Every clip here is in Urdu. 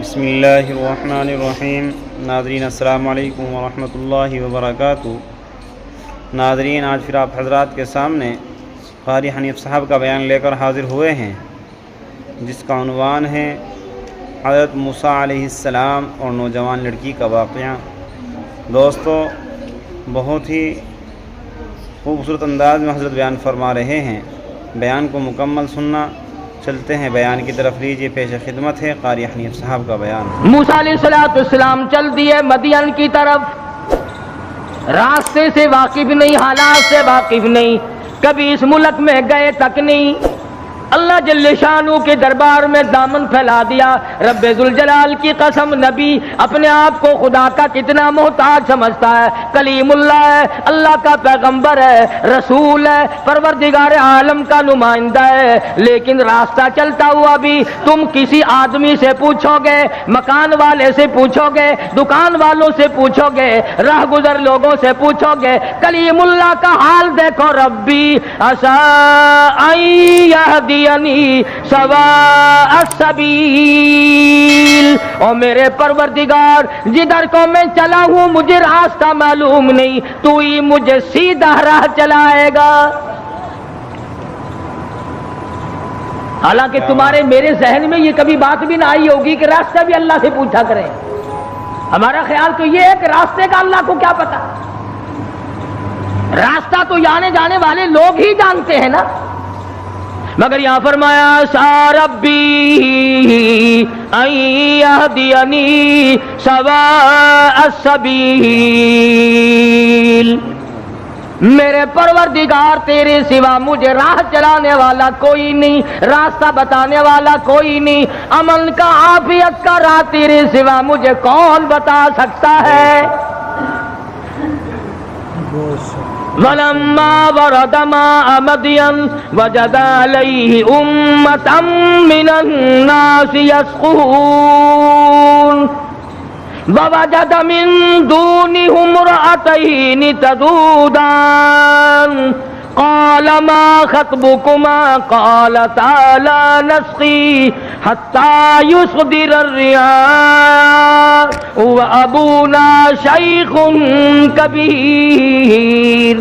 بسم اللہ الرحمن الرحیم۔ ناظرین السلام علیکم ورحمۃ اللہ وبرکاتہ۔ ناظرین، آج پھر آپ حضرات کے سامنے قاری حنیف صاحب کا بیان لے کر حاضر ہوئے ہیں، جس کا عنوان ہے حضرت موسیٰ علیہ السلام اور نوجوان لڑکی کا واقعہ۔ دوستو، بہت ہی خوبصورت انداز میں حضرت بیان فرما رہے ہیں۔ بیان کو مکمل سننا، چلتے ہیں بیان کی طرف۔ لیجیے، پیش خدمت ہے قاری حنیف صاحب کا بیان۔ موسیٰ علیہ السلام چل دیے مدین کی طرف، راستے سے واقف نہیں، حالات سے واقف نہیں، کبھی اس ملک میں گئے تک نہیں۔ اللہ جل شانہ کے دربار میں دامن پھیلا دیا۔ رب ذوالجلال کی قسم، نبی اپنے آپ کو خدا کا کتنا محتاج سمجھتا ہے۔ کلیم اللہ ہے، اللہ کا پیغمبر ہے، رسول ہے، پروردگار عالم کا نمائندہ ہے، لیکن راستہ چلتا ہوا بھی تم کسی آدمی سے پوچھو گے، مکان والے سے پوچھو گے، دکان والوں سے پوچھو گے، راہ گزر لوگوں سے پوچھو گے، کلیم اللہ کا حال دیکھو۔ ربی عسیٰ ان یہدی سواء السبیل، اور میرے پروردگار، جدھر کو میں چلا ہوں مجھے راستہ معلوم نہیں، تو ہی مجھے سیدھا راہ چلائے گا۔ حالانکہ تمہارے میرے ذہن میں یہ کبھی بات بھی نہ آئی ہوگی کہ راستہ بھی اللہ سے پوچھا کریں۔ ہمارا خیال تو یہ ہے کہ راستے کا اللہ کو کیا پتا، راستہ تو آنے جانے والے لوگ ہی جانتے ہیں نا۔ مگر یہاں فرمایا سا ربی ان یہدینی سواء السبیل، میرے پروردگار تیرے سوا مجھے راہ چلانے والا کوئی نہیں، راستہ بتانے والا کوئی نہیں، امن کا عافیت کا راہ تیرے سوا مجھے کون بتا سکتا ہے۔ وَلَمَّا وَرَدَ مَاءَ مَدْيَنَ وَجَدَ عَلَيْهِ أُمَّةً مِّنَ النَّاسِ يَسْقُونَ وَوَجَدَ مِن دُونِهُمْ امْرَأَتَيْنِ تَذُودَانِ قال ما خطبكما قالتا لا نسقي حتى يصدر الرعاء وابونا شيخ كبير۔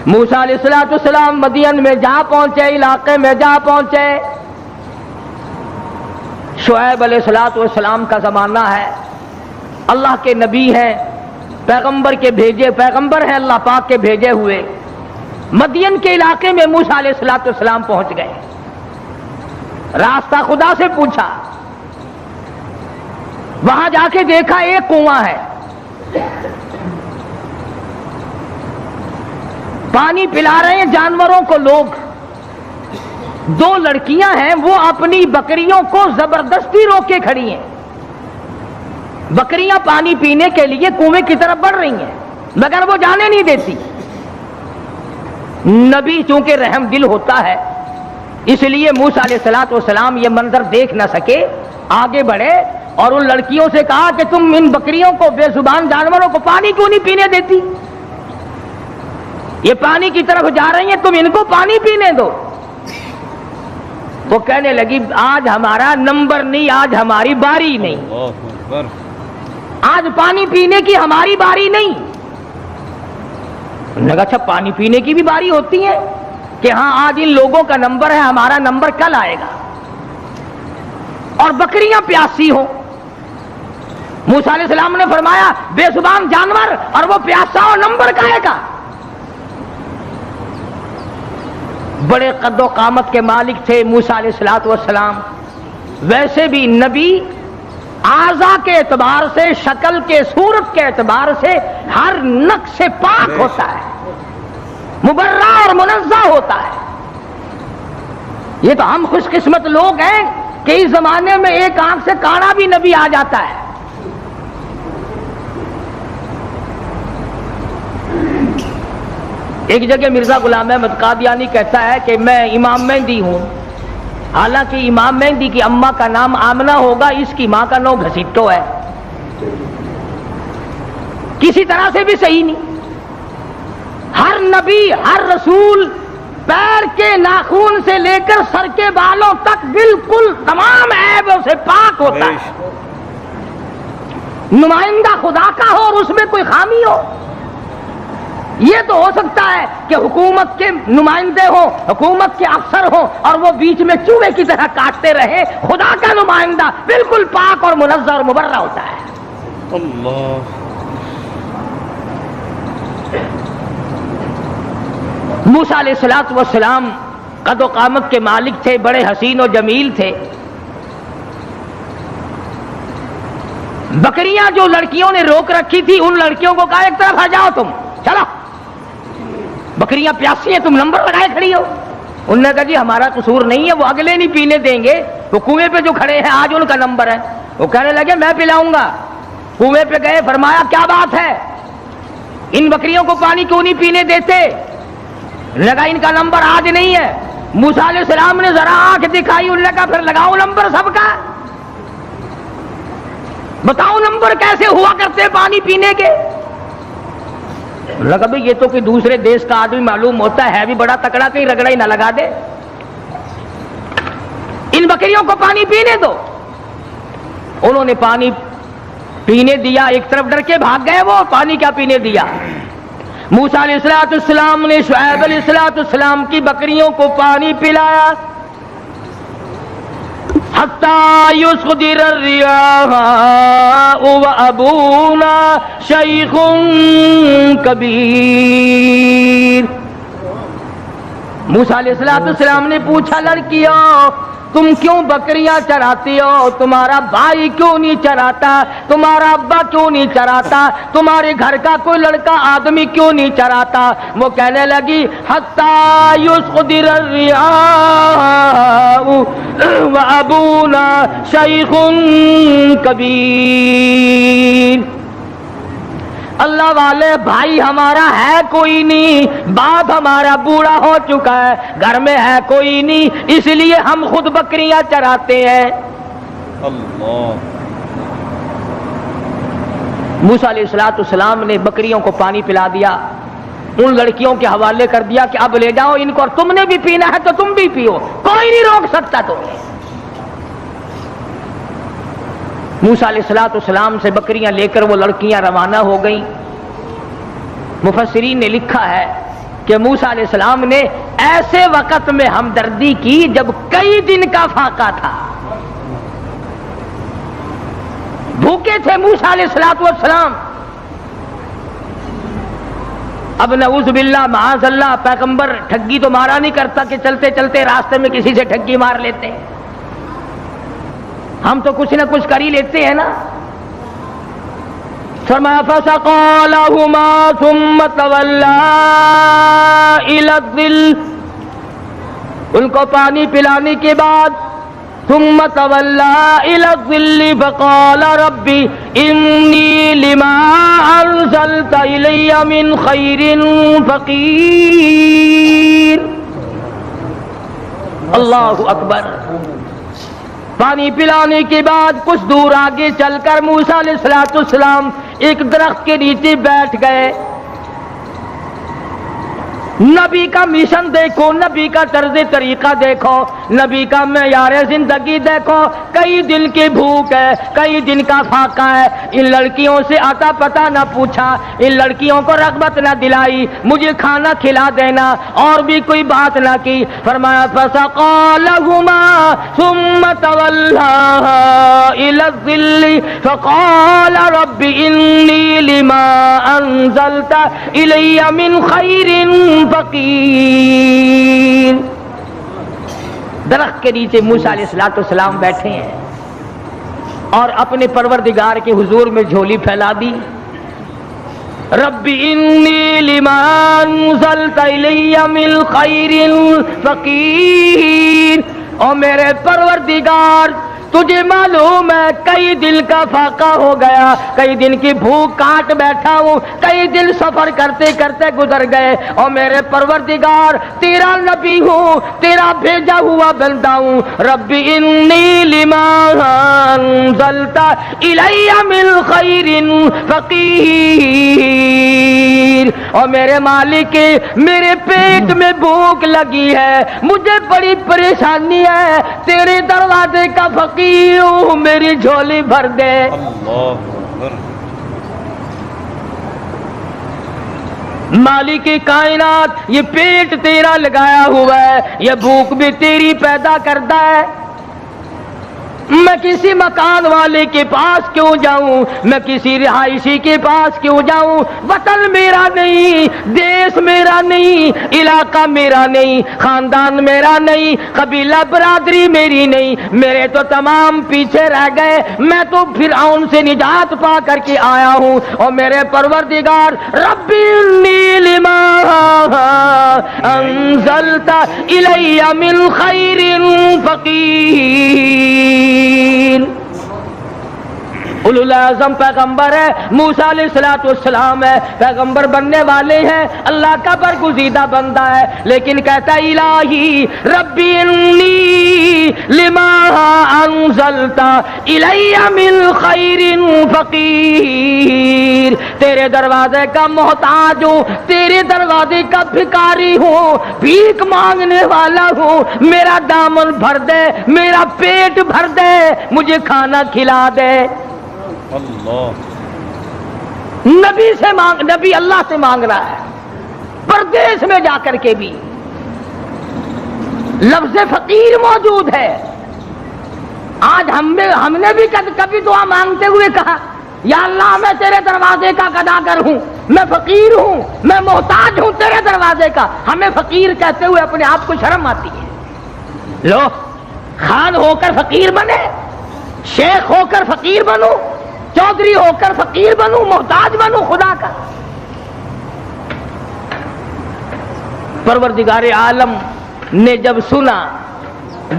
موسیٰ علیہ السلام مدین میں جا پہنچے، علاقے میں جا پہنچے۔ شعیب علیہ السلام کا زمانہ ہے، اللہ کے نبی ہیں، پیغمبر کے بھیجے، پیغمبر ہیں اللہ پاک کے بھیجے ہوئے۔ مدین کے علاقے میں موسیٰ علیہ السلام پہنچ گئے، راستہ خدا سے پوچھا، وہاں جا کے دیکھا ایک کنواں ہے، پانی پلا رہے ہیں جانوروں کو لوگ، دو لڑکیاں ہیں وہ اپنی بکریوں کو زبردستی روک کے کھڑی ہیں، بکریاں پانی پینے کے لیے کنویں کی طرف بڑھ رہی ہیں مگر وہ جانے نہیں دیتی۔ نبی چونکہ رحم دل ہوتا ہے، اس لیے موسیٰ علیہ السلام یہ منظر دیکھ نہ سکے، آگے بڑھے اور ان لڑکیوں سے کہا کہ تم ان بکریوں کو، بے زبان جانوروں کو پانی کیوں نہیں پینے دیتی؟ یہ پانی کی طرف جا رہی ہیں، تم ان کو پانی پینے دو۔ وہ کہنے لگی آج ہمارا نمبر نہیں، آج ہماری باری نہیں، آج پانی پینے کی ہماری باری نہیں۔ انہوں نے کہا اچھا پانی پینے کی بھی باری ہوتی ہے کہ ہاں آج ان لوگوں کا نمبر ہے، ہمارا نمبر کل آئے گا۔ اور بکریاں پیاسی ہوں، موسیٰ علیہ السلام نے فرمایا بے زبان جانور اور وہ پیاسا ہو، نمبر کہے گا؟ بڑے قد و قامت کے مالک تھے موسیٰ علیہ السلام، ویسے بھی نبی اعضاء کے اعتبار سے، شکل کے، صورت کے اعتبار سے ہر نقص سے پاک ہوتا ہے، مبرہ اور منزہ ہوتا ہے۔ یہ تو ہم خوش قسمت لوگ ہیں کہ اس زمانے میں ایک آنکھ سے کانا بھی نبی آ جاتا ہے۔ ایک جگہ مرزا غلام احمد قادیانی کہتا ہے کہ میں امام مہدی ہوں، حالانکہ امام مہدی کی اماں کا نام آمنہ ہوگا، اس کی ماں کا نام گھسیٹو ہے، کسی طرح سے بھی صحیح نہیں۔ ہر نبی، ہر رسول پیر کے ناخون سے لے کر سر کے بالوں تک بالکل تمام عیبوں سے پاک ہوتا ہے. نمائندہ خدا کا ہو اور اس میں کوئی خامی ہو. یہ تو ہو سکتا ہے کہ حکومت کے نمائندے ہوں، حکومت کے افسر ہوں اور وہ بیچ میں چوہے کی طرح کاٹتے رہے. خدا کا نمائندہ بالکل پاک اور منزہ اور مبرہ ہوتا ہے. اللہ. موسیٰ علیہ السلام قد و قامت کے مالک تھے، بڑے حسین و جمیل تھے. بکریاں جو لڑکیوں نے روک رکھی تھی ان لڑکیوں کو کہا ایک طرف آ جاؤ، تم چلو، بکریاں پیاسی ہیں، تم نمبر لگائے کھڑی ہو. انہوں نے کہا جی ہمارا قصور نہیں ہے، وہ اگلے نہیں پینے دیں گے، وہ کنویں پہ جو کھڑے ہیں آج ان کا نمبر ہے. وہ کہنے لگے میں پلاؤں گا. کنویں پہ گئے، فرمایا کیا بات ہے، ان بکریوں کو پانی کیوں نہیں پینے دیتے؟ لگا ان کا نمبر آج نہیں ہے. موسیٰ علیہ السلام نے ذرا آنکھ دکھائی، انہوں نے کہا پھر لگاؤ نمبر سب کا، بتاؤ نمبر کیسے ہوا کرتے پانی پینے کے. لگا بھئی یہ تو کہ دوسرے دیش کا آدمی معلوم ہوتا ہے بھی بڑا تکڑا، کہیں رگڑا ہی نہ لگا دے. ان بکریوں کو پانی پینے دو. انہوں نے پانی پینے دیا، ایک طرف ڈر کے بھاگ گئے، وہ پانی کیا پینے دیا. موسیٰ علیہ السلام نے شعیب علیہ السلام کی بکریوں کو پانی پلایا. حتی یصدر الریاء وابونا شیخ کبیر. موسیٰ علیہ السلام نے پوچھا لڑکیوں تم کیوں بکریاں چراتی ہو؟ تمہارا بھائی کیوں نہیں چراتا؟ تمہارا ابا کیوں نہیں چراتا؟ تمہارے گھر کا کوئی لڑکا آدمی کیوں نہیں چراتا؟ وہ کہنے لگی حتی یصدر الریاء وابونا شیخ کبیر. اللہ والے بھائی ہمارا ہے کوئی نہیں، باپ ہمارا بوڑھا ہو چکا ہے، گھر میں ہے کوئی نہیں، اس لیے ہم خود بکریاں چراتے ہیں. اللہ. موسیٰ علیہ السلام نے بکریوں کو پانی پلا دیا، ان لڑکیوں کے حوالے کر دیا کہ اب لے جاؤ ان کو، اور تم نے بھی پینا ہے تو تم بھی پیو، کوئی نہیں روک سکتا تمہیں. موسیٰ علیہ السلام سے بکریاں لے کر وہ لڑکیاں روانہ ہو گئیں. مفسرین نے لکھا ہے کہ موسیٰ علیہ السلام نے ایسے وقت میں ہمدردی کی جب کئی دن کا فاقہ تھا. بھوکے تھے موسیٰ علیہ السلام. اب نعوذ باللہ معاذ اللہ پیغمبر ٹھگی تو مارا نہیں کرتا کہ چلتے چلتے راستے میں کسی سے ٹھگی مار لیتے، ہم تو کچھ نہ کچھ کر ہی لیتے ہیں نا. فرمایا فسقى لهما ثم تولى الى الظل. ان کو پانی پلانے کے بعد ثم تولى الى الظل فقال ربي اني لما انزلت الي من خير فقير. اللہ اکبر. پانی پلانے کے بعد کچھ دور آگے چل کر موسیٰ علیہ السلام ایک درخت کے نیچے بیٹھ گئے. نبی کا مشن دیکھو، نبی کا طرز طریقہ دیکھو، نبی کا معیار زندگی دیکھو. کئی دن کی بھوک ہے، کئی دن کا فاقہ ہے. ان لڑکیوں سے آتا پتہ نہ پوچھا، ان لڑکیوں کو رغبت نہ دلائی مجھے کھانا کھلا دینا، اور بھی کوئی بات نہ کی. فرمایا فسقى لهما ثم تولى الى الظل فقال رب اني لما انزلت الي من خير فقیر. درخت کے نیچے موسیٰ علیہ السلام بیٹھے ہیں اور اپنے پروردگار کے حضور میں جھولی پھیلا دی. رب انی لما انزلت الی من خیر فقیر. اور میرے پروردگار تجھے معلوم ہے کئی دن کا فاقہ ہو گیا، کئی دن کی بھوک کاٹ بیٹھا ہوں، کئی دن سفر کرتے کرتے گزر گئے، اور میرے پروردگار تیرا نبی ہوں، تیرا بھیجا ہوا بندہ ہوں، رب انی لما انزلت الی من خیر فقیر، اور میرے مالک میرے پیٹ میں بھوک لگی ہے، مجھے بڑی پریشانی ہے، تیرے دروازے کا فقیر ہوں، میری جھولی بھر دے۔ اللہ اکبر۔ مالک کائنات یہ پیٹ تیرا لگایا ہوا ہے، یہ بھوک بھی تیری پیدا کرتا ہے، میں کسی مکان والے کے پاس کیوں جاؤں، میں کسی رہائشی کے پاس کیوں جاؤں، وطن میرا نہیں، دیش میرا نہیں، علاقہ میرا نہیں، خاندان میرا نہیں، قبیلہ برادری میری نہیں، میرے تو تمام پیچھے رہ گئے، میں تو فرعون سے نجات پا کر کے آیا ہوں، اور میرے پروردگار رب انی لما انزلت الی من خیر فقیر۔ اولو العزم پیغمبر ہے، موسیٰ علیہ السلام ہے، پیغمبر بننے والے ہیں، اللہ کا برگزیدہ بندہ ہے، لیکن کہتا ہے الہی ربی انی لما انزلت الی من خیر فقیر، تیرے دروازے کا محتاج ہوں، تیرے دروازے کا بھکاری ہوں، بھیک مانگنے والا ہوں، میرا دامن بھر دے، میرا پیٹ بھر دے، مجھے کھانا کھلا دے۔ اللہ، نبی اللہ سے مانگ رہا ہے، پردیس میں جا کر کے بھی لفظ فقیر موجود ہے۔ آج ہم نے بھی کبھی دعا مانگتے ہوئے کہا یا اللہ میں تیرے دروازے کا گداگر ہوں، میں فقیر ہوں، میں محتاج ہوں تیرے دروازے کا۔ ہمیں فقیر کہتے ہوئے اپنے آپ کو شرم آتی ہے۔ لو خان ہو کر فقیر بنے، شیخ ہو کر فقیر بنو، چودھری ہو کر فقیر بنو، محتاج بنو خدا کا۔ پروردگار عالم نے جب سنا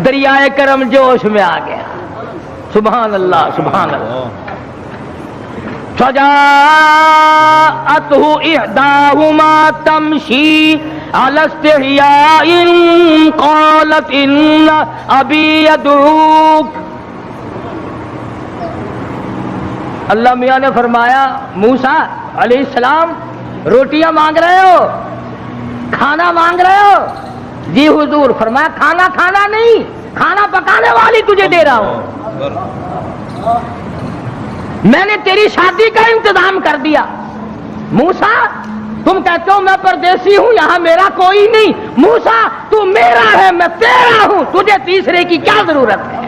دریائے کرم جوش میں آ گیا، سبحان اللہ سبحان اللہ۔ فجاءته إحداهما تمشي على استحياء قالت إن أبي يدعوك۔ اللہ میاں نے فرمایا موسیٰ علیہ السلام روٹیاں مانگ رہے ہو، کھانا مانگ رہے ہو؟ جی حضور۔ فرمایا کھانا کھانا نہیں، کھانا پکانے والی تجھے دے رہا ہوں، میں نے تیری شادی کا انتظام کر دیا۔ موسیٰ تم کہتے ہو میں پردیسی ہوں، یہاں میرا کوئی نہیں، موسیٰ تو میرا ہے، میں تیرا ہوں، تجھے تیسرے کی کیا ضرورت ہے؟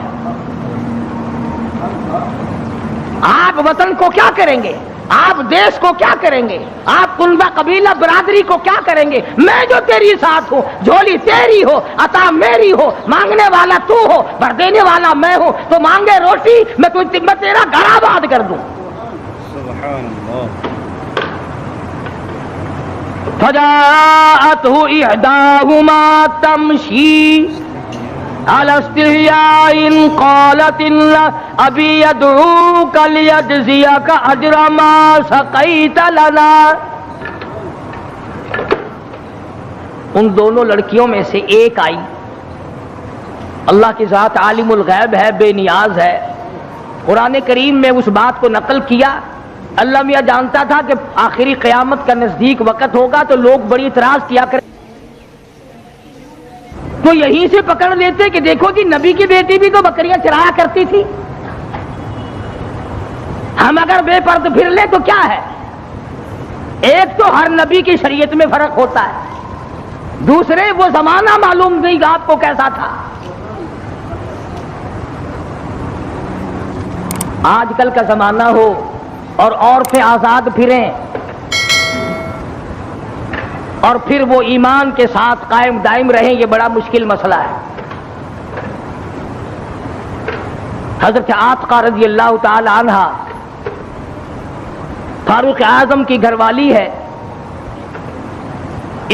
آپ وطن کو کیا کریں گے؟ آپ دیش کو کیا کریں گے؟ آپ کنبہ قبیلہ برادری کو کیا کریں گے؟ میں جو تیری ساتھ ہوں، جھولی تیری ہو، عطا میری ہو، مانگنے والا تو ہو، بھر دینے والا میں ہوں، تو مانگے روٹی میں تیرا گھر آباد کر دوں۔ سبحان اللہ۔ فجاءته إحداهما تمشي على استحياء قالت إن أبي يدعوك ليجزيك أجر ما سقيت لنا۔ ان دونوں لڑکیوں میں سے ایک آئی، اللہ کی ذات عالم الغیب ہے، بے نیاز ہے، قرآن کریم میں اس بات کو نقل کیا۔ اللہ میاں جانتا تھا کہ آخری قیامت کا نزدیک وقت ہوگا تو لوگ بڑی اعتراض کیا کریں، تو یہیں سے پکڑ لیتے کہ دیکھو جی نبی کی بیٹی بھی تو بکریاں چرایا کرتی تھی، ہم اگر بے پرد پھر لیں تو کیا ہے؟ ایک تو ہر نبی کی شریعت میں فرق ہوتا ہے، دوسرے وہ زمانہ معلوم نہیں کہ آپ کو کیسا تھا۔ آج کل کا زمانہ ہو اور عورتیں آزاد پھریں اور پھر وہ ایمان کے ساتھ قائم دائم رہیں، یہ بڑا مشکل مسئلہ ہے۔ حضرت عاتقہ رضی اللہ تعالی عنہ فاروق اعظم کی گھر والی ہے،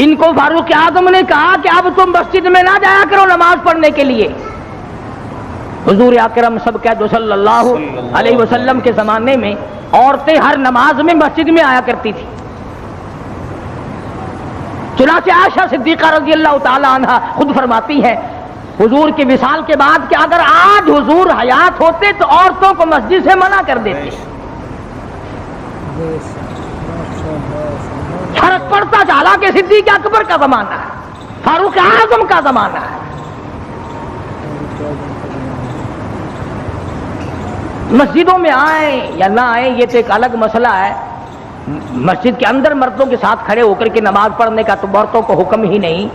ان کو فاروق اعظم نے کہا کہ اب تم مسجد میں نہ جایا کرو نماز پڑھنے کے لیے، حضور اکرم سب کہہ دو صلی اللہ علیہ وسلم کے زمانے میں عورتیں ہر نماز میں مسجد میں آیا کرتی تھی. چنانچہ عائشہ صدیقہ رضی اللہ تعالی عنہا خود فرماتی ہے حضور کی وصال کے بعد کہ اگر آج حضور حیات ہوتے تو عورتوں کو مسجد سے منع کر دیتے. فرق پڑتا چلا کہ صدیق اکبر کا زمانہ ہے، فاروق اعظم کا زمانہ ہے. مسجدوں میں آئیں یا نہ آئیں یہ تو ایک الگ مسئلہ ہے. مسجد کے اندر مردوں کے ساتھ کھڑے ہو کر کے نماز پڑھنے کا تو عورتوں کو حکم ہی نہیں.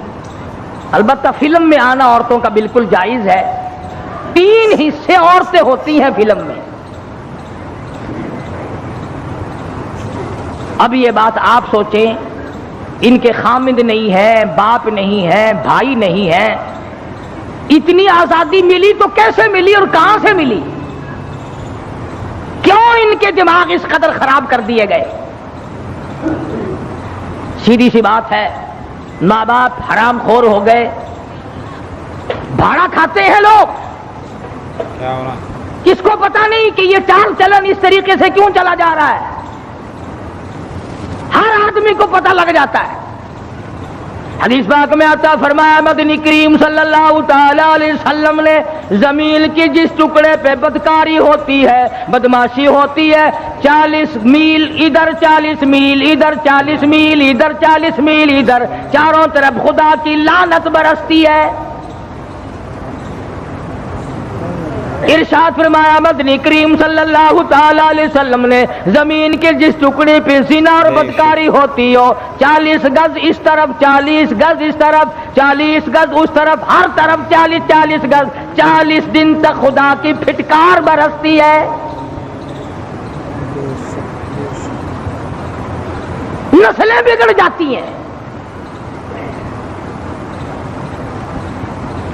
البتہ فلم میں آنا عورتوں کا بالکل جائز ہے. 3 حصے عورتیں ہوتی ہیں فلم میں. اب یہ بات آپ سوچیں، ان کے خامند نہیں ہے، باپ نہیں ہے، بھائی نہیں ہے، اتنی آزادی ملی تو کیسے ملی اور کہاں سے ملی؟ کیوں ان کے دماغ اس قدر خراب کر دیے گئے؟ سیدھی سی بات ہے، ماں باپ حرام خور ہو گئے، بھاڑا کھاتے ہیں لوگ. کیا ہو رہا؟ کس کو پتا نہیں کہ یہ چال چلن اس طریقے سے کیوں چلا جا رہا ہے؟ ہر آدمی کو پتہ لگ جاتا ہے. حدیث پاک میں آتا فرمایا مدنی کریم صلی اللہ تعالی علیہ وسلم نے زمین کی جس ٹکڑے پہ بدکاری ہوتی ہے، بدماشی ہوتی ہے، 40 میل ادھر، 40 میل ادھر، 40 میل ادھر، 40 میل ادھر، چاروں طرف خدا کی لعنت برستی ہے. ارشاد فرمایا مدنی کریم صلی اللہ تعالی علیہ وسلم نے زمین کے جس ٹکڑے پہ زنا اور بدکاری ہوتی ہو، 40 گز اس طرف، 40 گز اس طرف، 40 گز اس طرف، ہر طرف 40 گز، 40 دن تک خدا کی پھٹکار برستی ہے. نسلیں بگڑ جاتی ہیں.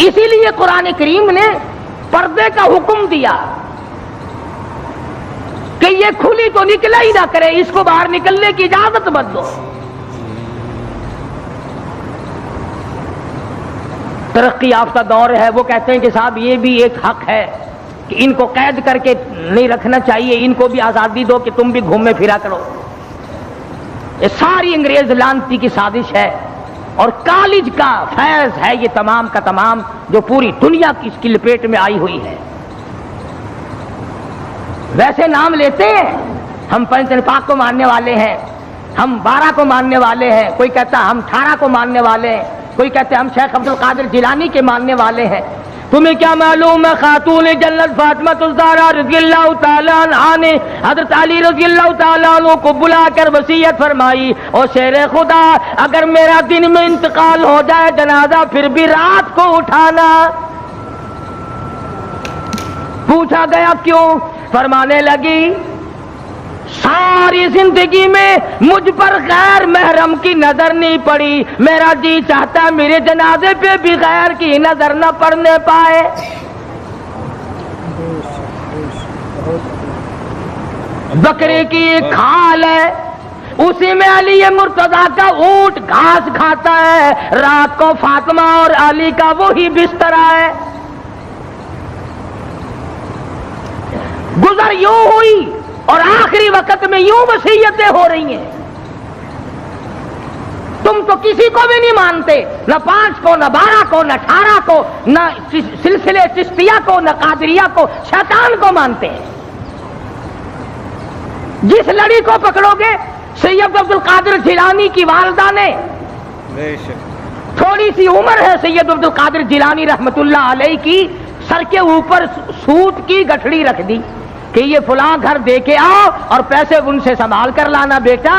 اسی لیے قرآن کریم نے پردے کا حکم دیا کہ یہ کھلی تو نکلا ہی نہ کرے، اس کو باہر نکلنے کی اجازت مت دو. ترقی یافتہ دور ہے، وہ کہتے ہیں کہ صاحب یہ بھی ایک حق ہے کہ ان کو قید کر کے نہیں رکھنا چاہیے، ان کو بھی آزادی دو کہ تم بھی گھومے پھرا کرو. یہ ساری انگریز لعنتی کی سازش ہے اور کالج کا فیض ہے یہ تمام کا تمام، جو پوری دنیا کی اس کی لپیٹ میں آئی ہوئی ہے. ویسے نام لیتے ہیں، ہم پنچن پاک کو ماننے والے ہیں، ہم 12 کو ماننے والے ہیں، کوئی کہتا ہے ہم 18 کو ماننے والے ہیں، کوئی کہتے ہیں ہم شیخ عبد القادر جیلانی کے ماننے والے ہیں. تمہیں کیا معلوم ہے خاتون جنت فاطمہ الزہرا رضی اللہ تعالیٰ عنہا نے حضرت علی رضی اللہ تعالیٰ عنہ کو بلا کر وصیت فرمائی، او شیر خدا اگر میرا دن میں انتقال ہو جائے جنازہ پھر بھی رات کو اٹھانا. پوچھا گیا کیوں؟ فرمانے لگی ساری زندگی میں مجھ پر غیر محرم کی نظر نہیں پڑی، میرا جی چاہتا میرے جنازے پہ بھی غیر کی نظر نہ پڑنے پائے. بکرے کی ایک کھال ہے، اسی میں علی مرتضیٰ کا اونٹ گھاس کھاتا ہے، رات کو فاطمہ اور علی کا وہی بستر ہے. گزر یوں ہوئی اور آخری وقت میں یوں وصیتیں ہو رہی ہیں. تم تو کسی کو بھی نہیں مانتے، نہ 5 کو، نہ 12 کو، نہ 18 کو، نہ سلسلے چشتیہ کو، نہ قادریہ کو، شیطان کو مانتے ہیں. جس لڑی کو پکڑو گے، سید عبد القادر جیلانی کی والدہ نے، تھوڑی سی عمر ہے سید عبد القادر جیلانی رحمت اللہ علیہ کی، سر کے اوپر سوت کی گٹھڑی رکھ دی کہ یہ فلاں گھر دے کے آؤ اور پیسے ان سے سنبھال کر لانا بیٹا.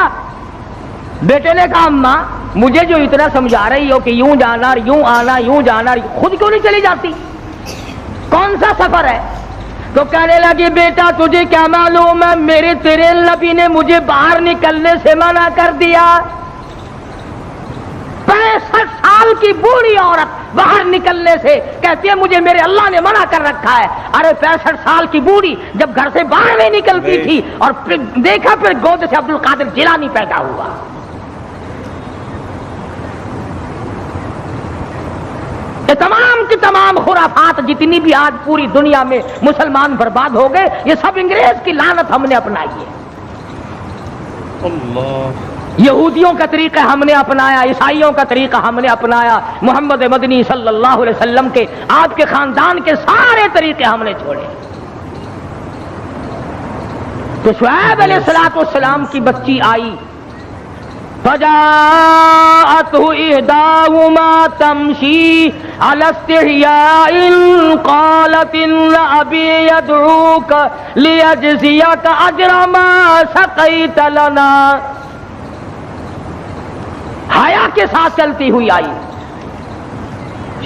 بیٹے نے کہا اماں مجھے جو اتنا سمجھا رہی ہو کہ یوں جانا یوں آنا یوں جانا، خود کیوں نہیں چلی جاتی؟ کون سا سفر ہے؟ تو کہنے لگی بیٹا تجھے کیا معلوم ہے، میرے تیرے نبی نے مجھے باہر نکلنے سے منع کر دیا. 65 سال کی بوڑھی عورت باہر نکلنے سے کہتی ہے مجھے میرے اللہ نے منع کر رکھا ہے. ارے 65 سال کی بوڑھی جب گھر سے باہر نہیں نکلتی تھی اور پھر دیکھا پھر گود سے عبد القادر جیلانی پیدا ہوا. یہ تمام کی تمام خرافات جتنی بھی آج پوری دنیا میں مسلمان برباد ہو گئے، یہ سب انگریز کی لعنت ہم نے اپنائی ہے۔ اللہ، یہودیوں کا طریقہ ہم نے اپنایا، عیسائیوں کا طریقہ ہم نے اپنایا، محمد مدنی صلی اللہ علیہ وسلم کے، آپ کے خاندان کے سارے طریقے ہم نے چھوڑے۔ تو شعیب علیہ السلام کی بچی آئی، فجاءته إحداهما تمشي على استحياء قالت إن أبي يدعوك ليجزيك أجر ما سقيت لنا۔ حیا کے ساتھ چلتی ہوئی آئی،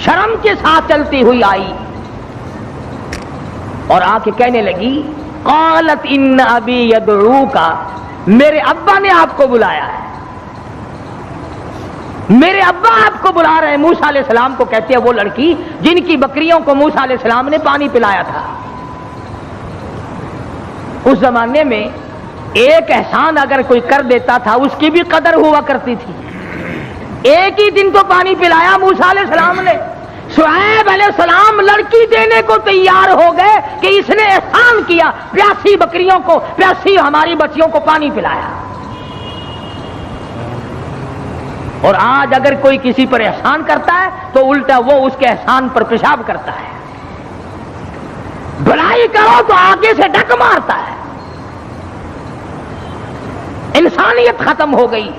شرم کے ساتھ چلتی ہوئی آئی اور آ کے کہنے لگی، قالت ان ابی یدعوک، میرے ابا نے آپ کو بلایا ہے، میرے ابا آپ کو بلا رہے ہیں۔ موسیٰ علیہ السلام کو کہتے ہیں وہ لڑکی جن کی بکریوں کو موسیٰ علیہ السلام نے پانی پلایا تھا۔ اس زمانے میں ایک احسان اگر کوئی کر دیتا تھا اس کی بھی قدر ہوا کرتی تھی۔ ایک ہی دن کو پانی پلایا موسیٰ علیہ السلام نے، شعیب علیہ السلام لڑکی دینے کو تیار ہو گئے کہ اس نے احسان کیا، پیاسی بکریوں کو، پیاسی ہماری بچیوں کو پانی پلایا۔ اور آج اگر کوئی کسی پر احسان کرتا ہے تو الٹا وہ اس کے احسان پر پیشاب کرتا ہے، بھلائی کرو تو آگے سے ڈک مارتا ہے۔ انسانیت ختم ہو گئی،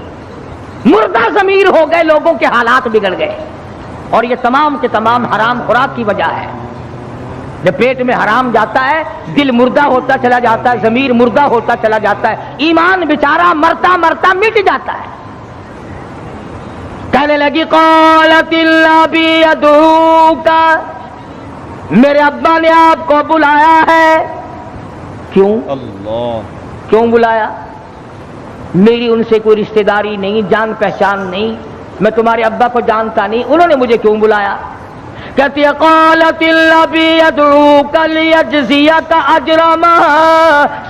مردہ ضمیر ہو گئے، لوگوں کے حالات بگڑ گئے، اور یہ تمام کے تمام حرام خوراک کی وجہ ہے۔ جب پیٹ میں حرام جاتا ہے دل مردہ ہوتا چلا جاتا ہے، ضمیر مردہ ہوتا چلا جاتا ہے، ایمان بیچارہ مرتا مرتا مٹ جاتا ہے۔ کہنے لگی قالت الابی یدعوک، میرے ابا نے آپ کو بلایا ہے۔ کیوں؟ اللہ، کیوں بلایا؟ میری ان سے کوئی رشتہ داری نہیں، جان پہچان نہیں، میں تمہارے ابا کو جانتا نہیں، انہوں نے مجھے کیوں بلایا؟ کہتی ہے قالت الابی یدعوک لیجزیک اجر ما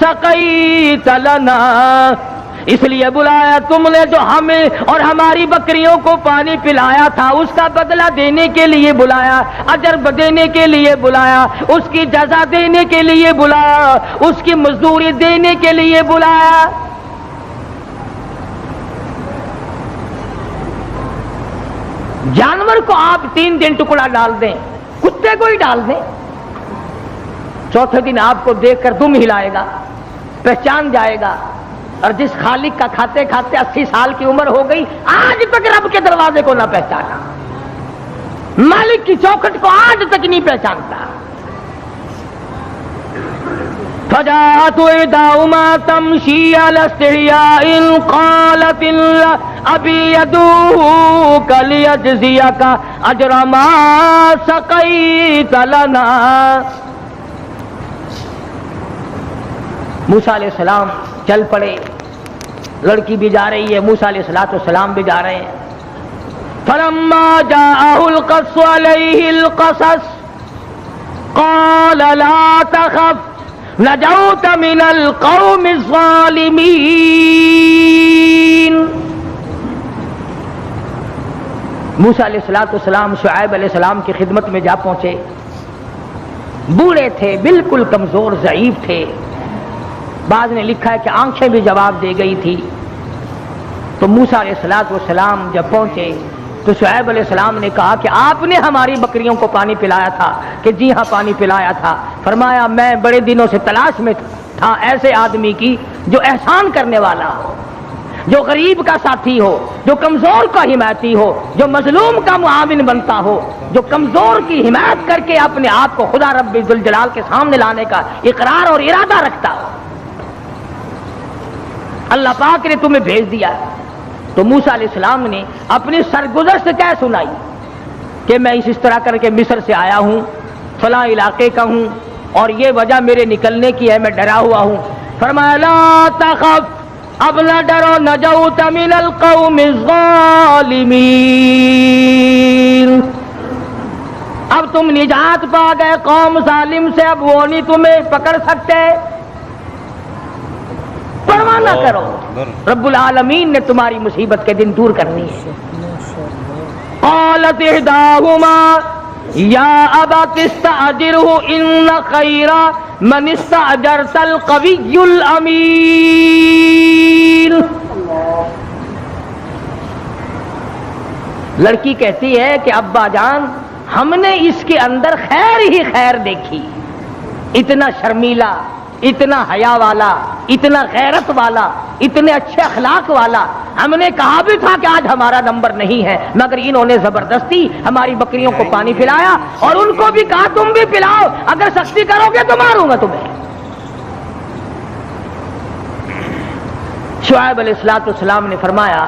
سقیت لنا، اس لیے بلایا تم نے جو ہمیں اور ہماری بکریوں کو پانی پلایا تھا اس کا بدلہ دینے کے لیے بلایا، اجر دینے کے لیے بلایا، اس کی جزا دینے کے لیے بلایا، اس کی مزدوری دینے کے لیے بلایا۔ جانور کو آپ 3 دن ٹکڑا ڈال دیں، کتے کو ہی ڈال دیں، چوتھے دن آپ کو دیکھ کر دم ہلائے گا، پہچان جائے گا۔ اور جس خالق کا کھاتے کھاتے 80 سال کی عمر ہو گئی، آج تک رب کے دروازے کو نہ پہچانا، مالک کی چوکھٹ کو آج تک نہیں پہچانتا۔ فجاءت إحداهما تمشي على استحياء قالت أبي يدعوك ليجزيك أجر ما سقيت لنا۔ موسیٰ علیہ السلام چل پڑے، لڑکی بھی جا رہی ہے، موسیٰ علیہ السلام بھی جا رہے ہیں۔ فلما جاءه القص عليه القصص قال لا تخف نجوت من القوم الظالمین۔ موسیٰ علیہ السلام شعیب علیہ السلام کی خدمت میں جا پہنچے، بوڑھے تھے، بالکل کمزور ضعیف تھے، بعض نے لکھا ہے کہ آنکھیں بھی جواب دے گئی تھی۔ تو موسیٰ علیہ السلام جب پہنچے تو شعیب علیہ السلام نے کہا کہ آپ نے ہماری بکریوں کو پانی پلایا تھا؟ کہ جی ہاں پانی پلایا تھا۔ فرمایا میں بڑے دنوں سے تلاش میں تھا ایسے آدمی کی جو احسان کرنے والا ہو، جو غریب کا ساتھی ہو، جو کمزور کا حمایتی ہو، جو مظلوم کا معاون بنتا ہو، جو کمزور کی حمایت کر کے اپنے آپ کو خدا رب ذوالجلال کے سامنے لانے کا اقرار اور ارادہ رکھتا ہو۔ اللہ پاک نے تمہیں بھیج دیا۔ تو موسیٰ علیہ السلام نے اپنی سرگزشت کیا سنائی کہ میں اس طرح کر کے مصر سے آیا ہوں، فلاں علاقے کا ہوں، اور یہ وجہ میرے نکلنے کی ہے، میں ڈرا ہوا ہوں۔ فرمایا لا تخف، اب نہ ڈرو، نجوت من القوم الظالمین، اب تم نجات پا گئے قوم ظالم سے، اب وہ نہیں تمہیں پکڑ سکتے، پرواہ نہ کرو، رب العالمین نے تمہاری مصیبت کے دن دور کرنی ہے۔ قالت احداهما، یا ابت استاجرہ ان خیر من استاجرت القوی الامین. لڑکی کہتی ہے کہ ابا جان ہم نے اس کے اندر خیر ہی خیر دیکھی، اتنا شرمیلا، اتنا حیا والا، اتنا غیرت والا، اتنے اچھے اخلاق والا. ہم نے کہا بھی تھا کہ آج ہمارا نمبر نہیں ہے، مگر انہوں نے زبردستی ہماری بکریوں کو پانی پلایا اور ان کو بھی کہا تم بھی پلاؤ، اگر سختی کرو گے تو ماروں گا تمہیں. شعیب علیہ السلام نے فرمایا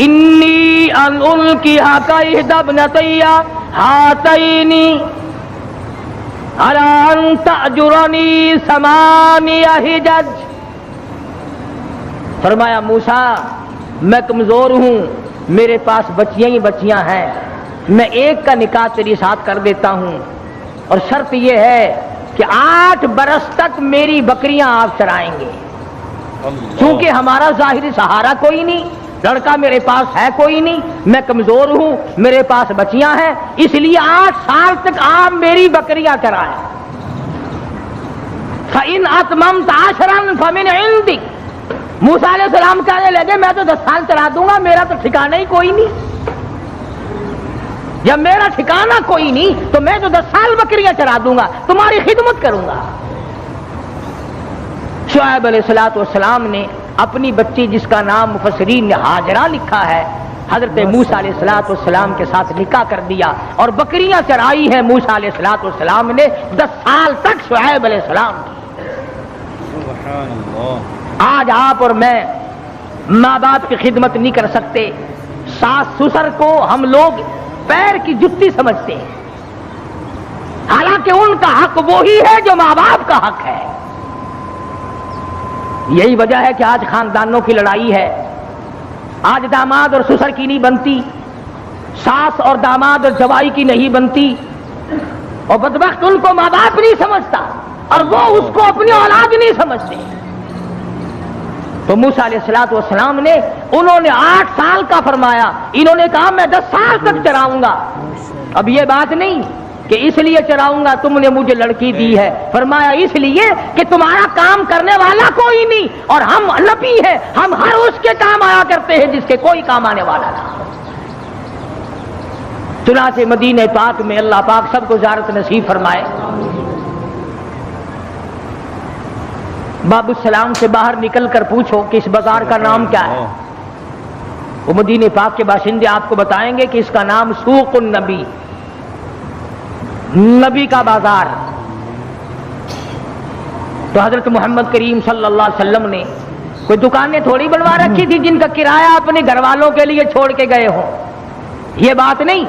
انی ان القیھا کاحدی ابنتی ہاتین علی ان تأجرنی ثمانی حجج. فرمایا موسیٰ میں کمزور ہوں، میرے پاس بچیاں ہی بچیاں ہیں، میں ایک کا نکاح تیری ساتھ کر دیتا ہوں، اور شرط یہ ہے کہ 8 برس تک میری بکریاں آپ چرائیں گے. چونکہ ہمارا ظاہری سہارا کوئی نہیں، لڑکا میرے پاس ہے کوئی نہیں، میں کمزور ہوں، میرے پاس بچیاں ہیں، اس لیے 8 سال تک آپ میری بکریاں چرائیں. فَإِنْ أَتْمَمْتَ عَشْرًا فَمِنْ عِنْدِكَ. موسیٰ علیہ السلام کہنے لگے میں تو 10 سال چلا دوں گا، میرا تو ٹھکانہ ہی کوئی نہیں. جب میرا ٹھکانہ کوئی نہیں تو میں تو 10 سال بکریاں چرا دوں گا، تمہاری خدمت کروں گا. شعیب علیہ السلام نے اپنی بچی جس کا نام مفسرین نے ہاجرہ لکھا ہے، حضرت موسیٰ علیہ السلام کے ساتھ نکاح کر دیا اور بکریاں چرائی ہیں موسیٰ علیہ السلام نے 10 سال تک شعیب علیہ السلام کی. سبحان اللہ. آج آپ اور میں ماں باپ کی خدمت نہیں کر سکتے، ساس سسر کو ہم لوگ پیر کی جتی سمجھتے ہیں، حالانکہ ان کا حق وہی ہے جو ماں باپ کا حق ہے. یہی وجہ ہے کہ آج خاندانوں کی لڑائی ہے، آج داماد اور سسر کی نہیں بنتی، ساس اور داماد اور جوائی کی نہیں بنتی، اور بدبخت ان کو ماں باپ نہیں سمجھتا اور وہ اس کو اپنی اولاد نہیں سمجھتے. تو موسیٰ علیہ السلام نے انہوں نے 8 سال کا فرمایا، انہوں نے کہا میں 10 سال تک چراؤں گا. اب یہ بات نہیں کہ اس لیے چراؤں گا تم نے مجھے لڑکی دی ہے، فرمایا اس لیے کہ تمہارا کام کرنے والا کوئی نہیں، اور ہم نبی ہیں، ہم ہر اس کے کام آیا کرتے ہیں جس کے کوئی کام آنے والا نہ. چنانچہ مدینہ پاک میں اللہ پاک سب کو زیارت نصیب فرمائے. باب السلام سے باہر نکل کر پوچھو کہ اس بازار کا نام کیا ہے، وہ مدینہ پاک کے باشندے آپ کو بتائیں گے کہ اس کا نام سوق النبی، نبی کا بازار. تو حضرت محمد کریم صلی اللہ علیہ وسلم نے کوئی دکانیں تھوڑی بنوا رکھی تھی جن کا کرایہ اپنے گھر والوں کے لیے چھوڑ کے گئے ہوں، یہ بات نہیں،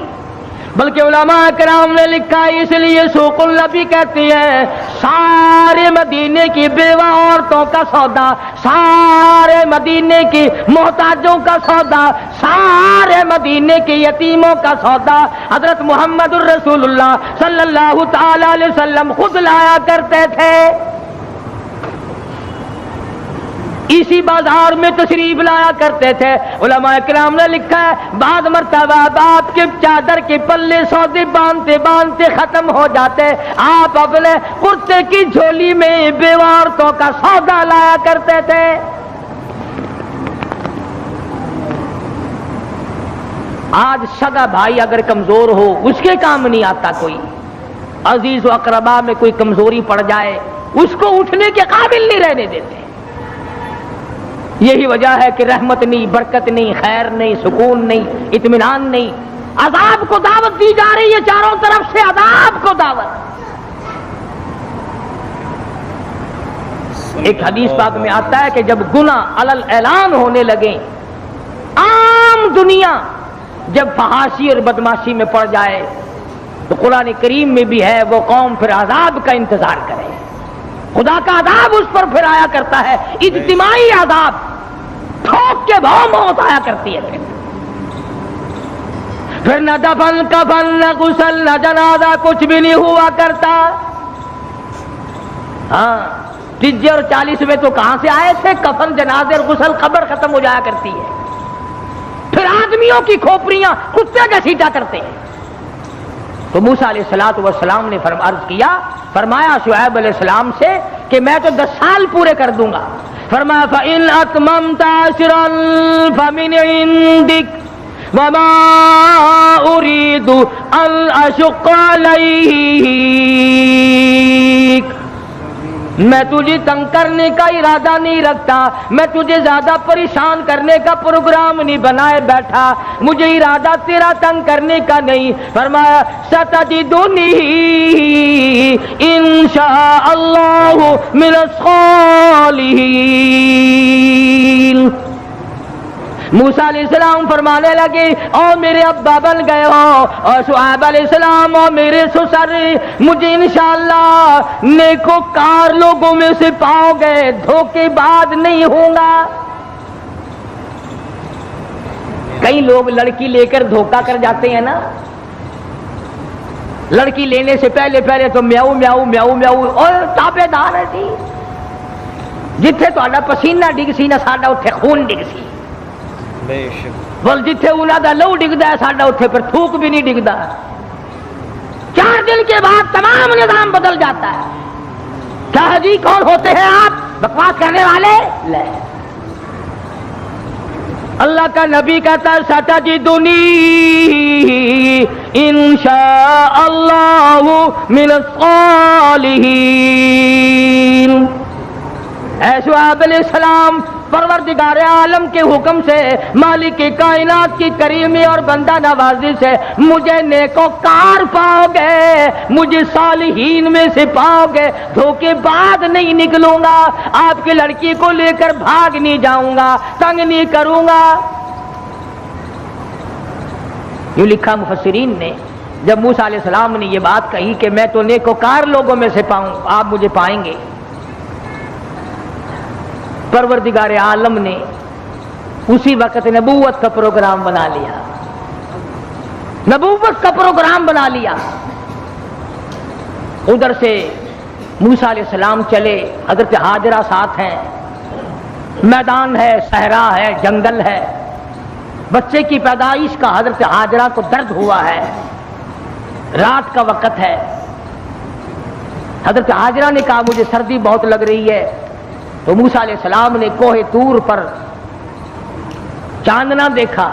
بلکہ علماء کرام نے لکھا اس لیے سوق النبی کہتے ہیں سارے مدینے کی بیوہ عورتوں کا سودا، سارے مدینے کی محتاجوں کا سودا، سارے مدینے کے یتیموں کا سودا حضرت محمد الرسول اللہ صلی اللہ تعالی علیہ وسلم خود لایا کرتے تھے. اسی بازار میں تشریف لایا کرتے تھے. علماء کرام نے لکھا ہے بعض مرتبہ آپ کے چادر کے پلے سودے باندھتے باندھتے ختم ہو جاتے، آپ اپنے کرتے کی جھولی میں بیوہ عورتوں کا سودا لایا کرتے تھے. آج سگا بھائی اگر کمزور ہو اس کے کام نہیں آتا، کوئی عزیز و اقربا میں کوئی کمزوری پڑ جائے اس کو اٹھنے کے قابل نہیں رہنے دیتے. یہی وجہ ہے کہ رحمت نہیں، برکت نہیں، خیر نہیں، سکون نہیں، اطمینان نہیں، عذاب کو دعوت دی جا رہی ہے، چاروں طرف سے عذاب کو دعوت. ایک حدیث پاک میں آتا ہے کہ جب گناہ علل اعلان ہونے لگے، عام دنیا جب فحاشی اور بدماشی میں پڑ جائے، تو قرآن کریم میں بھی ہے وہ قوم پھر عذاب کا انتظار کرے. خدا کا عذاب اس پر پھر آیا کرتا ہے، اجتماعی عذاب، ٹھوک کے بھاؤ موت آیا کرتی ہے. پھر نہ دفن کفن نہ غسل نہ جنازہ کچھ بھی نہیں ہوا کرتا. ہاں 30 اور 40 میں تو کہاں سے آئے تھے؟ کفن جنازے اور غسل قبر ختم ہو جایا کرتی ہے. پھر آدمیوں کی کھوپڑیاں کتے گھسیٹا کرتے ہیں. تو موسیٰ علیہ السلام نے عرض کیا، فرمایا شعیب علیہ السلام سے کہ میں تو 10 سال پورے کر دوں گا. فرمایا فَإِنْ أَتْمَمْتَ عَشْرًا فَمِنْ عِنْدِكَ وَمَا أُرِيدُ أَنْ أَشُقَّ عَلَيْكَ. میں تجھے تنگ کرنے کا ارادہ نہیں رکھتا، میں تجھے زیادہ پریشان کرنے کا پروگرام نہیں بنائے بیٹھا، مجھے ارادہ تیرا تنگ کرنے کا نہیں. فرمایا ستجدنی انشاء اللہ من الصالحین. موسیٰ علیہ السلام فرمانے لگے اور میرے ابا بن گئے ہو، اور شعیب علیہ السلام اور میرے سسر، مجھے انشاءاللہ نیکوکار لوگوں میں سے پاؤ گے، دھوکے باز نہیں ہوں گا. کئی لوگ لڑکی لے کر دھوکہ کر جاتے ہیں نا، لڑکی لینے سے پہلے تو میاؤ میاؤ میاؤ میاؤ اور تابے دار ہے جی. جتھے تہاڈا پسینہ ڈگ سی نا ساڈا اوتھے خون ڈگ سی، بول جتھے انہاں دا لہو ڈگدا ہے ساڈا اوتھے پر تھوک بھی نہیں ڈگدا. 4 دن کے بعد تمام نظام بدل جاتا ہے. کیا جی کون ہوتے ہیں آپ بکواس کرنے والے؟ لے اللہ کا نبی کہتا ہے ستجدنی انشاء اللہ من الصالحین. اے شعیب علیہ السلام، پروردگار عالم کے حکم سے، مالک کائنات کی کریمی اور بندہ نوازی سے مجھے نیکوکار پاؤ گے، مجھے صالحین میں سے پاؤ گے، دھوکے باز نہیں نکلوں گا، آپ کی لڑکی کو لے کر بھاگ نہیں جاؤں گا، تنگ نہیں کروں گا. یوں لکھا مفسرین نے، جب موسیٰ علیہ السلام نے یہ بات کہی کہ میں تو نیکوکار لوگوں میں سے پاؤں، آپ مجھے پائیں گے، پروردگار عالم نے اسی وقت نبوت کا پروگرام بنا لیا، نبوت کا پروگرام بنا لیا. ادھر سے موسیٰ علیہ السلام چلے، حضرت ہاجرہ ساتھ ہیں، میدان ہے، صحرا ہے، جنگل ہے. بچے کی پیدائش کا حضرت ہاجرہ کو درد ہوا ہے، رات کا وقت ہے. حضرت ہاجرہ نے کہا مجھے سردی بہت لگ رہی ہے. تو موسیٰ علیہ السلام نے کوہ طور پر چاندنا دیکھا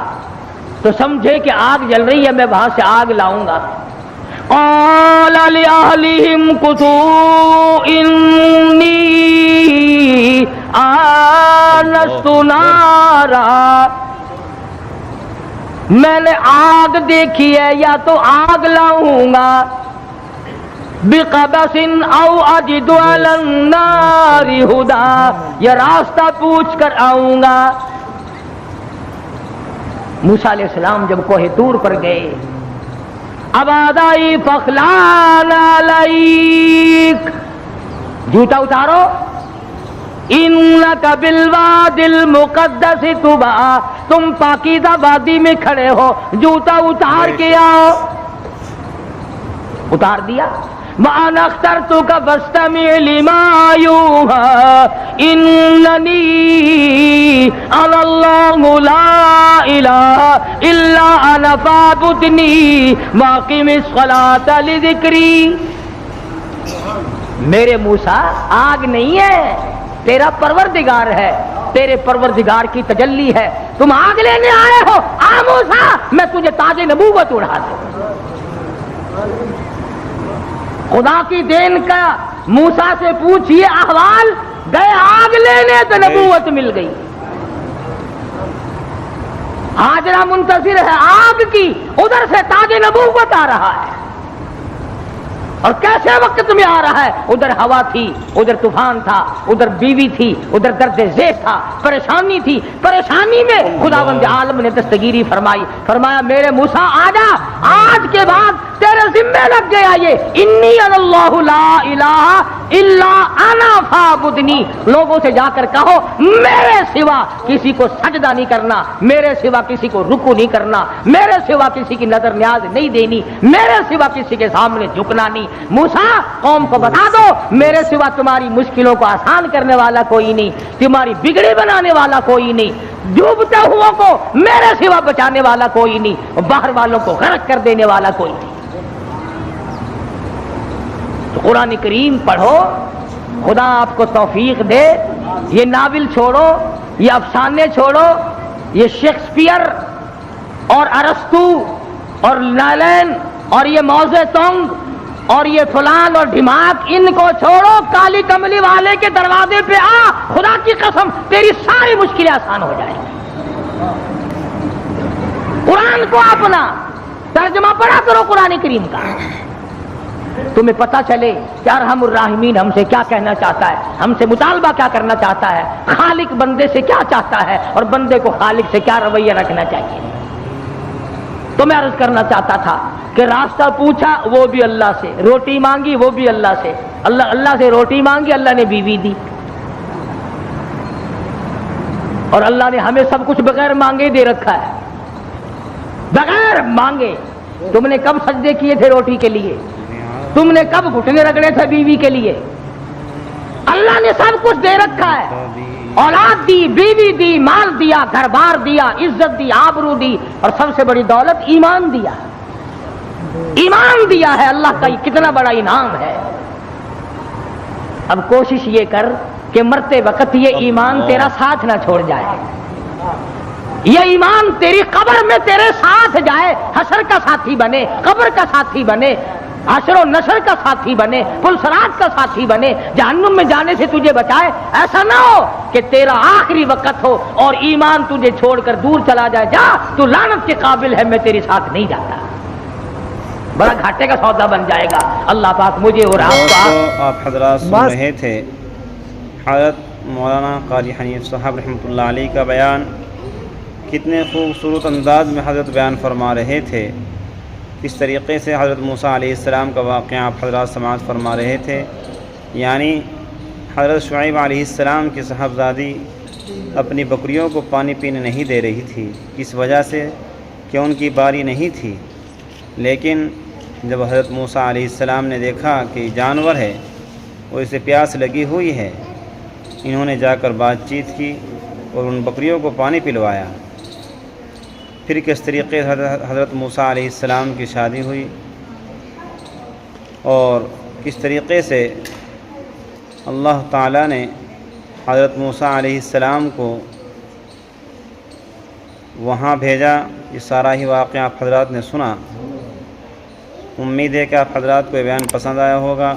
تو سمجھے کہ آگ جل رہی ہے، میں وہاں سے آگ لاؤں گا. قال لأهلهم كثوا إني آنست نارا. میں نے آگ دیکھی ہے، یا تو آگ لاؤں گا بقبس او اجد علی النار ہدا، یا راستہ پوچھ کر آؤں گا. موسیٰ علیہ السلام جب کوہ طور پر گئے، آواز آئی فخلان علیک، جوتا اتارو، انک بالوادی المقدس طویٰ، تم پاکیزہ وادی میں کھڑے ہو، جوتا اتار کے آؤ. اتار دیا. وَأَنَا اخْتَرْتُكَ فَاسْتَمِعْ لِمَا يُوحَىٰ إِنَّنِي أَنَا اللَّهُ لَا إِلَٰهَ إِلَّا أَنَا فَاعْبُدْنِي وَأَقِمِ الصَّلَاةَ لِذِكْرِي. میرے موسیٰ آگ نہیں ہے، تیرا پروردگار ہے، تیرے پروردگار کی تجلی ہے. تم آگ لینے آئے ہو، آ موسیٰ میں تجھے تاج نبوت اڑا دوں. خدا کی دین کا موسیٰ سے پوچھئے احوال، گئے آگ لینے تو نبوت مل گئی. ہاجرہ منتظر ہے آگ کی، ادھر سے تاج نبوت آ رہا ہے. اور کیسے وقت میں آ رہا ہے؟ ادھر ہوا تھی، ادھر طوفان تھا، ادھر بیوی تھی، ادھر درد ذیل تھا، پریشانی تھی. پریشانی میں خداوند عالم نے دستگیری فرمائی، فرمایا میرے موسیٰ آجا، آج کے بعد تیرے ذمہ لگ گیا یہ انی اللہ لا الہ الا انا فاعبدنی. لوگوں سے جا کر کہو میرے سوا کسی کو سجدہ نہیں کرنا، میرے سوا کسی کو رکوع نہیں کرنا، میرے سوا کسی کی نظر نیاز نہیں دینی، میرے سوا کسی کے سامنے جھکنا نہیں. موسیٰ قوم کو بتا دو میرے سوا تمہاری مشکلوں کو آسان کرنے والا کوئی نہیں، تمہاری بگڑی بنانے والا کوئی نہیں، ڈوبتے ہوا کو میرے سوا بچانے والا کوئی نہیں، باہر والوں کو غرق کر دینے والا کوئی نہیں. قرآن کریم پڑھو، خدا آپ کو توفیق دے. یہ ناول چھوڑو، یہ افسانے چھوڑو، یہ شیکسپیئر اور ارسطو اور لالین اور یہ موزے تونگ اور یہ فلان اور ڈھماک، ان کو چھوڑو. کالی کملی والے کے دروازے پہ آ، خدا کی قسم تیری ساری مشکلیں آسان ہو جائیں گی. قرآن کو اپنا ترجمہ پڑھا کرو قرآن کریم کا، تمہیں پتہ چلے کہ ارحم الراحمین ہم سے کیا کہنا چاہتا ہے، ہم سے مطالبہ کیا کرنا چاہتا ہے، خالق بندے سے کیا چاہتا ہے اور بندے کو خالق سے کیا رویہ رکھنا چاہیے. تو میں عرض کرنا چاہتا تھا کہ راستہ پوچھا وہ بھی اللہ سے، روٹی مانگی وہ بھی اللہ سے. اللہ سے روٹی مانگی، اللہ نے بیوی دی. اور اللہ نے ہمیں سب کچھ بغیر مانگے دے رکھا ہے، بغیر مانگے. تم نے کب سجدے کیے تھے روٹی کے لیے؟ تم نے کب گھٹنے رگڑے تھے بیوی کے لیے؟ اللہ نے سب کچھ دے رکھا ہے. اولاد دی، بیوی دی، مال دیا، گھر بار دیا، عزت دی، آبرو دی، اور سب سے بڑی دولت ایمان دیا. ایمان دیا ہے. اللہ کا کتنا بڑا انعام ہے. اب کوشش یہ کر کہ مرتے وقت یہ ایمان تیرا ساتھ نہ چھوڑ جائے، یہ ایمان تیری قبر میں تیرے ساتھ جائے، حشر کا ساتھی بنے، قبر کا ساتھی بنے، حشر و نشر کا ساتھی بنے، پل صراط کا ساتھی بنے، جہنم میں جانے سے تجھے بچائے. ایسا نہ ہو کہ تیرا آخری وقت ہو اور ایمان تجھے چھوڑ کر دور چلا جائے. جا، تو لعنت کے قابل ہے، میں تیرے ساتھ نہیں جاتا. بڑا گھاٹے کا سودا بن جائے گا. اللہ پاک مجھے اور آپ حضرات سن رہے تھے حضرت مولانا قاری حنیف صاحب رحمۃ اللہ علیہ کا بیان. کتنے خوبصورت انداز میں حضرت بیان فرما رہے تھے. کس طریقے سے حضرت موسیٰ علیہ السلام کا واقعہ آپ حضرات سماعت فرما رہے تھے. یعنی حضرت شعیب علیہ السلام کی صاحبزادی اپنی بکریوں کو پانی پینے نہیں دے رہی تھی، اس وجہ سے کہ ان کی باری نہیں تھی. لیکن جب حضرت موسیٰ علیہ السلام نے دیکھا کہ جانور ہے، وہ اسے پیاس لگی ہوئی ہے، انہوں نے جا کر بات چیت کی اور ان بکریوں کو پانی پلوایا. پھر کس طریقے سے حضرت موسیٰ علیہ السلام کی شادی ہوئی اور کس طریقے سے اللہ تعالیٰ نے حضرت موسیٰ علیہ السلام کو وہاں بھیجا. یہ سارا ہی واقعہ آپ حضرات نے سنا. امید ہے کہ آپ حضرات کو یہ بیان پسند آیا ہوگا.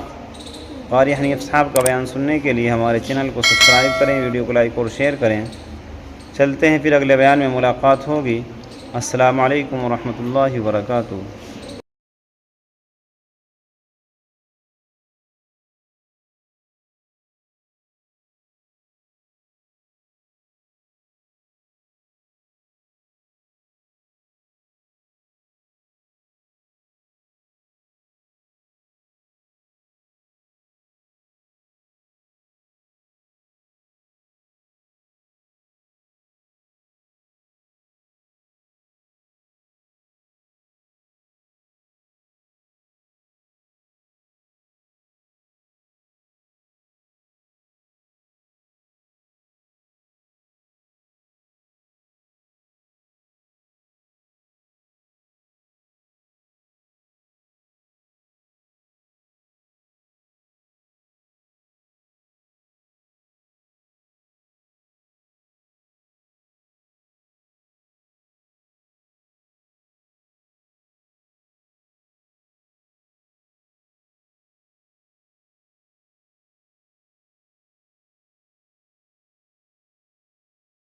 قاری حنیف صاحب کا بیان سننے کے لیے ہمارے چینل کو سبسکرائب کریں، ویڈیو کو لائک اور شیئر کریں. چلتے ہیں، پھر اگلے بیان میں ملاقات ہوگی. السلام علیکم ورحمۃ اللہ وبرکاتہ.